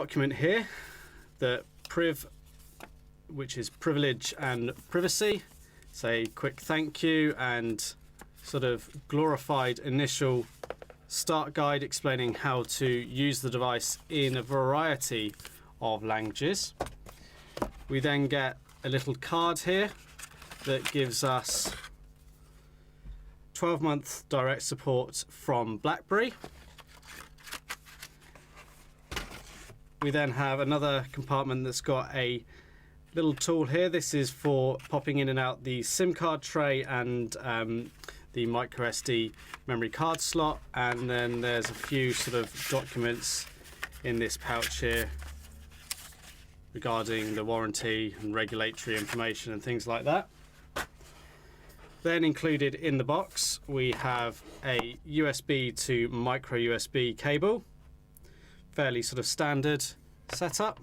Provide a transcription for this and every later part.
document here, the Priv, which is privilege and privacy. Say quick thank you and sort of glorified initial start guide explaining how to use the device in a variety of languages. We then get a little card here that gives us 12-month direct support from BlackBerry. We then have another compartment that's got a little tool here. This is for popping in and out the SIM card tray and the micro SD memory card slot. And then there's a few sort of documents in this pouch here regarding the warranty and regulatory information and things like that. Then included in the box, we have a USB to micro USB cable. Fairly sort of standard setup.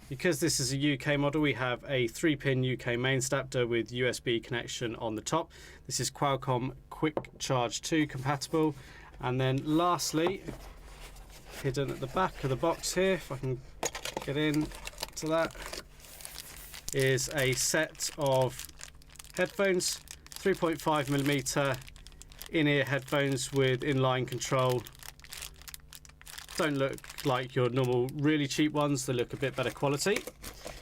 Because this is a UK model, we have a 3-pin UK mains adapter with USB connection on the top. This is Qualcomm Quick Charge 2 compatible. And then lastly, hidden at the back of the box here, if I can get in to that, is a set of headphones, 3.5mm in-ear headphones with inline control. Don't look like your normal really cheap ones, they look a bit better quality.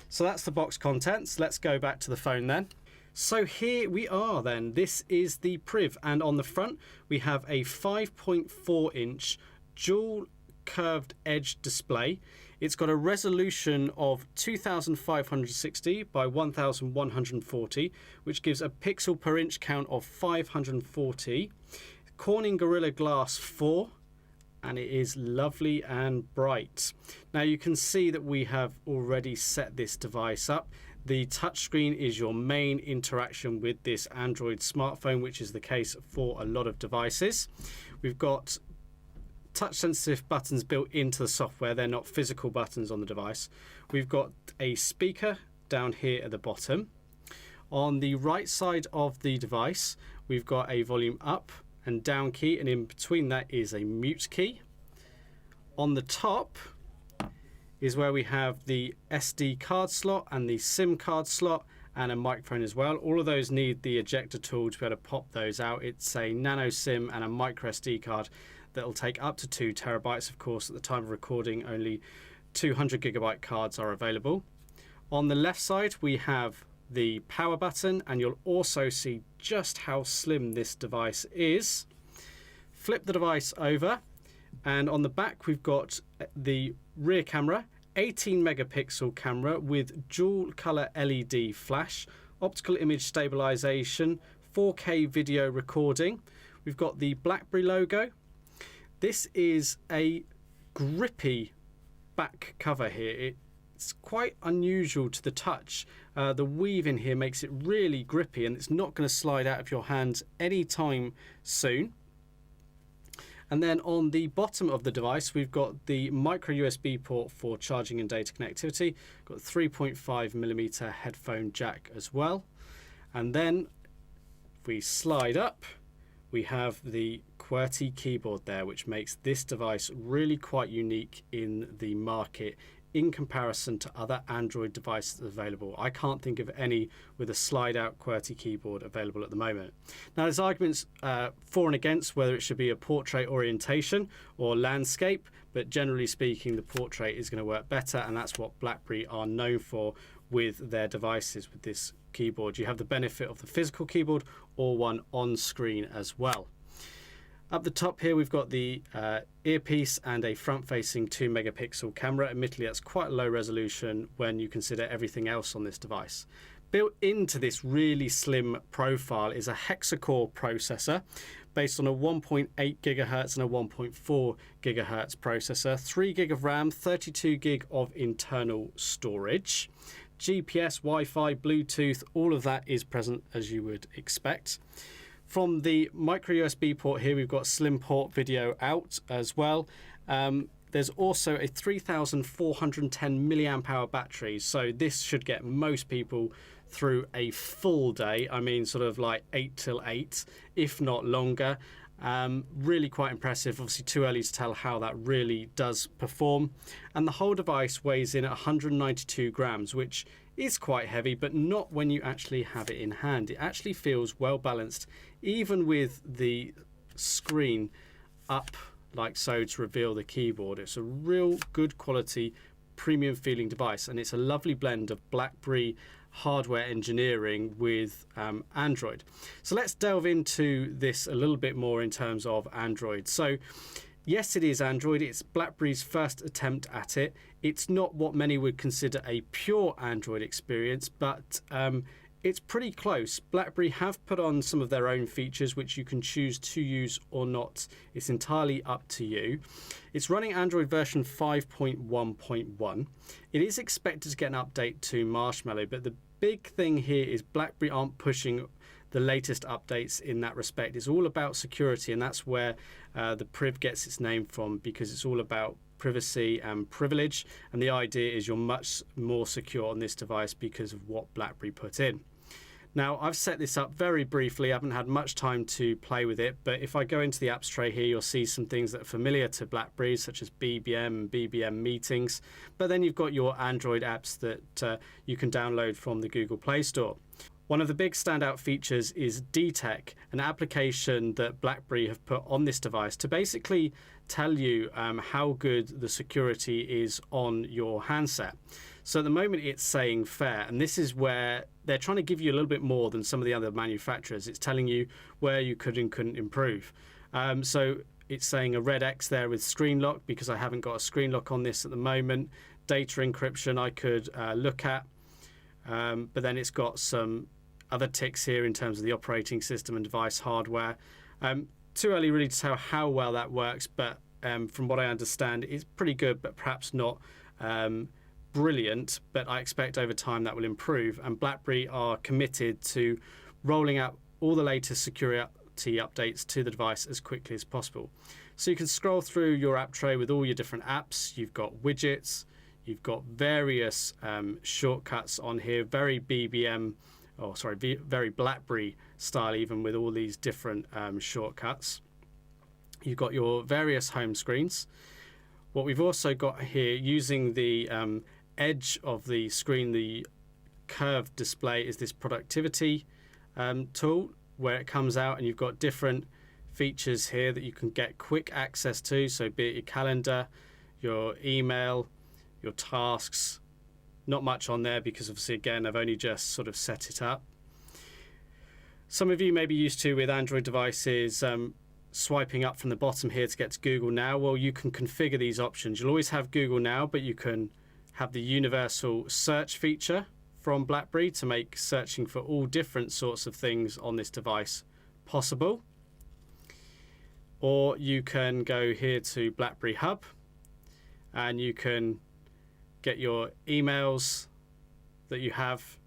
So that's the box contents. Let's go back to the phone then. So here we are then. This is the Priv, and on the front we have a 5.4-inch dual curved edge display. It's got a resolution of 2560 by 1140, which gives a pixel per inch count of 540. Corning Gorilla Glass 4, and it is lovely and bright. Now you can see that we have already set this device up. The touchscreen is your main interaction with this Android smartphone, which is the case for a lot of devices. We've got touch sensitive buttons built into the software. They're not physical buttons on the device. We've got a speaker down here at the bottom. On the right side of the device, we've got a volume up and down key, and in between that is a mute key. On the top is where we have the SD card slot and the SIM card slot and a microphone as well. All of those need the ejector tool to be able to pop those out. It's a nano SIM and a micro SD card that'll take up to 2 terabytes. Of course, at the time of recording, only 200 gigabyte cards are available. On the left side, we have the power button, and you'll also see just how slim this device is. Flip the device over, and on the back we've got the rear camera, 18 megapixel camera with dual color LED flash, optical image stabilization, 4K video recording. We've got the BlackBerry logo. This is a grippy back cover here. It's quite unusual to the touch. The weave in here makes it really grippy, and it's not going to slide out of your hands anytime soon. And then on the bottom of the device, we've got the micro USB port for charging and data connectivity. Got 3.5mm headphone jack as well. And then if we slide up, we have the QWERTY keyboard there, which makes this device really quite unique in the market in comparison to other Android devices available. I can't think of any with a slide-out QWERTY keyboard available at the moment. Now, there's arguments for and against whether it should be a portrait orientation or landscape, but generally speaking, the portrait is going to work better, and that's what BlackBerry are known for with their devices with this keyboard. You have the benefit of the physical keyboard or one on screen as well. Up the top here, we've got the earpiece and a front-facing 2 megapixel camera. Admittedly, that's quite low resolution when you consider everything else on this device. Built into this really slim profile is a hexa-core processor based on a 1.8 gigahertz and a 1.4 gigahertz processor, 3 gig of RAM, 32 gig of internal storage. GPS, Wi-Fi, Bluetooth, all of that is present as you would expect. From the micro USB port here, we've got slim port video out as well. There's also a 3,410 milliamp hour battery, so this should get most people through a full day. I mean, sort of like 8 till 8, if not longer. Really quite impressive. Obviously too early to tell how that really does perform. And the whole device weighs in at 192 grams, which is quite heavy, but not when you actually have it in hand. It actually feels well balanced, even with the screen up like so to reveal the keyboard. It's a real good quality, premium feeling device, and it's a lovely blend of BlackBerry hardware engineering with Android. So let's delve into this a little bit more in terms of Android. So yes, it is Android. It's BlackBerry's first attempt at it. It's not what many would consider a pure Android experience, but it's pretty close. BlackBerry have put on some of their own features which you can choose to use or not. It's entirely up to you. It's running Android version 5.1.1. It is expected to get an update to Marshmallow, but the big thing here is BlackBerry aren't pushing the latest updates in that respect. It's all about security, and that's where the Priv gets its name from, because it's all about privacy and privilege, and the idea is you're much more secure on this device because of what BlackBerry put in. Now, I've set this up very briefly. I haven't had much time to play with it, but if I go into the apps tray here, you'll see some things that are familiar to BlackBerry, such as BBM and BBM meetings, but then you've got your Android apps that you can download from the Google Play Store. One of the big standout features is DTEC, an application that BlackBerry have put on this device to basically tell you how good the security is on your handset. So at the moment it's saying fair, and this is where they're trying to give you a little bit more than some of the other manufacturers. It's telling you where you could and couldn't improve. So it's saying a red X there with screen lock, because I haven't got a screen lock on this at the moment. Data encryption I could look at, but then it's got some other ticks here in terms of the operating system and device hardware. Too early really to tell how well that works, but from what I understand, it's pretty good, but perhaps not brilliant. But I expect over time that will improve, and BlackBerry are committed to rolling out all the latest security updates to the device as quickly as possible. So you can scroll through your app tray with all your different apps. You've got widgets, you've got various shortcuts on here, very BlackBerry style, even with all these different shortcuts. You've got your various home screens. What we've also got here, using the edge of the screen, the curved display, is this productivity tool, where it comes out and you've got different features here that you can get quick access to. So be it your calendar, your email, your tasks. Not much on there because obviously again I've only just sort of set it up. Some of you may be used to, with Android devices, swiping up from the bottom here to get to Google Now. Well, you can configure these options. You'll always have Google Now, but you can have the universal search feature from BlackBerry to make searching for all different sorts of things on this device possible. Or you can go here to BlackBerry Hub and you can get your emails that you have.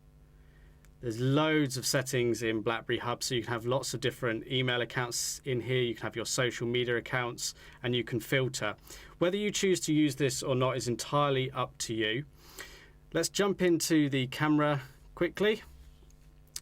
There's loads of settings in BlackBerry Hub, so you can have lots of different email accounts in here. You can have your social media accounts, and you can filter. Whether you choose to use this or not is entirely up to you. Let's jump into the camera quickly.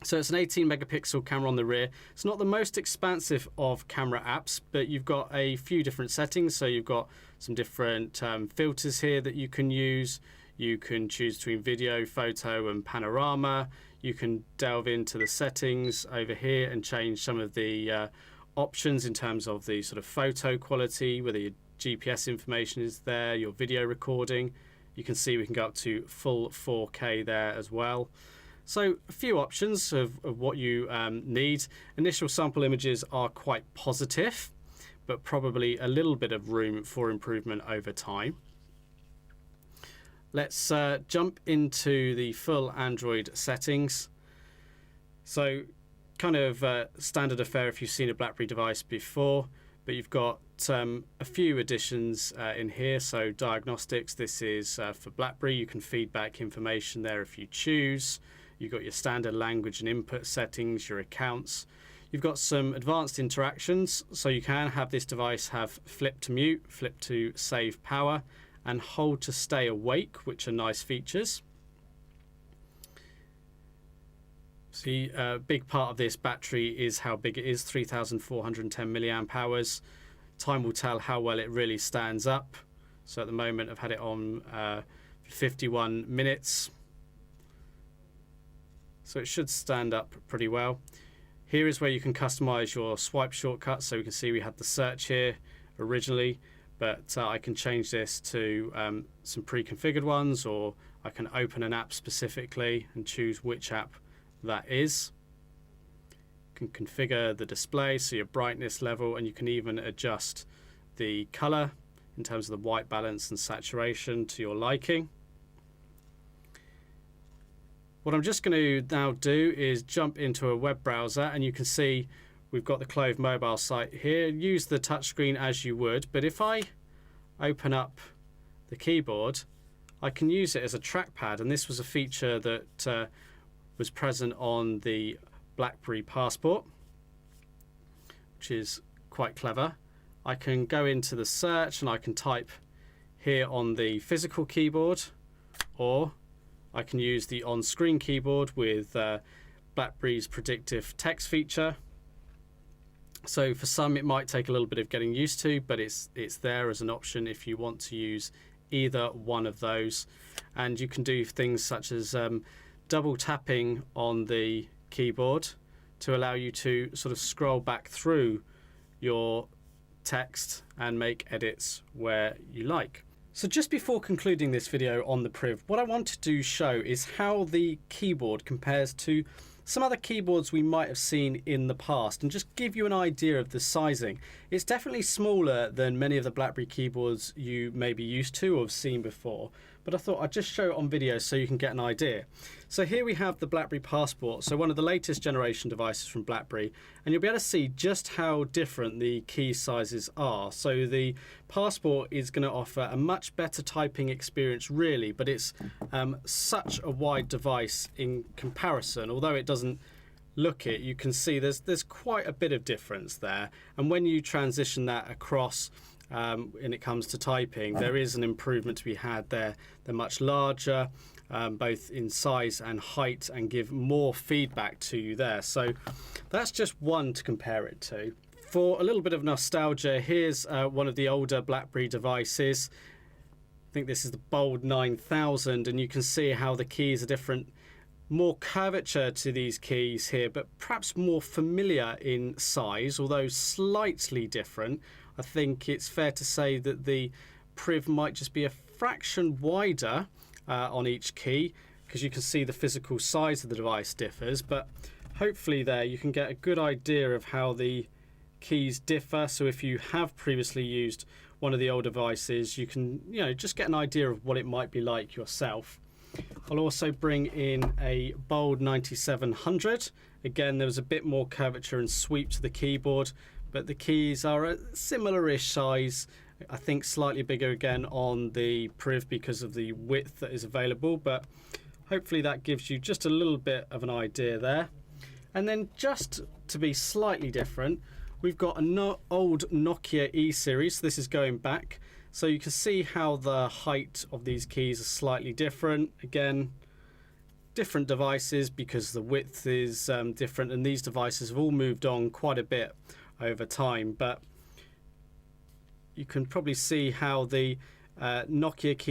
So it's an 18 megapixel camera on the rear. It's not the most expansive of camera apps, but you've got a few different settings. So you've got some different filters here that you can use. You can choose between video, photo and panorama. You can delve into the settings over here and change some of the options in terms of the sort of photo quality, whether your GPS information is there, your video recording. You can see we can go up to full 4K there as well. So a few options of what you need. Initial sample images are quite positive, but probably a little bit of room for improvement over time. Let's jump into the full Android settings. So kind of standard affair if you've seen a BlackBerry device before, but you've got a few additions in here. So diagnostics, this is for BlackBerry. You can feed back information there if you choose. You've got your standard language and input settings, your accounts. You've got some advanced interactions, so you can have this device have flip to mute, flip to save power, and hold to stay awake, which are nice features. See, a big part of this battery is how big it is, 3,410 milliamp hours. Time will tell how well it really stands up. So at the moment I've had it on 51 minutes. So it should stand up pretty well. Here is where you can customize your swipe shortcuts. So we can see we had the search here originally, but I can change this to some pre-configured ones, or I can open an app specifically and choose which app that is. You can configure the display, so your brightness level, and you can even adjust the color in terms of the white balance and saturation to your liking. What I'm just going to now do is jump into a web browser, and you can see we've got the Clove mobile site here. Use the touchscreen as you would, but if I open up the keyboard, I can use it as a trackpad, and this was a feature that was present on the BlackBerry Passport, which is quite clever. I can go into the search and I can type here on the physical keyboard, or I can use the on-screen keyboard with BlackBerry's predictive text feature. So for some it might take a little bit of getting used to, but it's there as an option if you want to use either one of those. And you can do things such as double tapping on the keyboard to allow you to sort of scroll back through your text and make edits where you like. So just before concluding this video on the Priv, what I wanted to show is how the keyboard compares to some other keyboards we might have seen in the past, and just give you an idea of the sizing. It's definitely smaller than many of the BlackBerry keyboards you may be used to or have seen before, but I thought I'd just show it on video so you can get an idea. So here we have the BlackBerry Passport, so one of the latest generation devices from BlackBerry, and you'll be able to see just how different the key sizes are. So the Passport is going to offer a much better typing experience really, but it's such a wide device in comparison. Although it doesn't look it, you can see there's quite a bit of difference there, and when you transition that across when it comes to typing, there is an improvement to be had there. They're much larger, both in size and height, and give more feedback to you there. So that's just one to compare it to. For a little bit of nostalgia, here's one of the older BlackBerry devices. I think this is the Bold 9000, and you can see how the keys are different. More curvature to these keys here, but perhaps more familiar in size, although slightly different. I think it's fair to say that the Priv might just be a fraction wider on each key, because you can see the physical size of the device differs, but hopefully there you can get a good idea of how the keys differ. So if you have previously used one of the old devices, you can just get an idea of what it might be like yourself. I'll also bring in a Bold 9700. Again, there was a bit more curvature and sweep to the keyboard, but the keys are a similar-ish size. I think slightly bigger again on the Priv because of the width that is available, but hopefully that gives you just a little bit of an idea there. And then just to be slightly different, we've got an old Nokia E series. So this is going back. So you can see how the height of these keys are slightly different. Again, different devices because the width is different, and these devices have all moved on quite a bit over time, but you can probably see how the Nokia key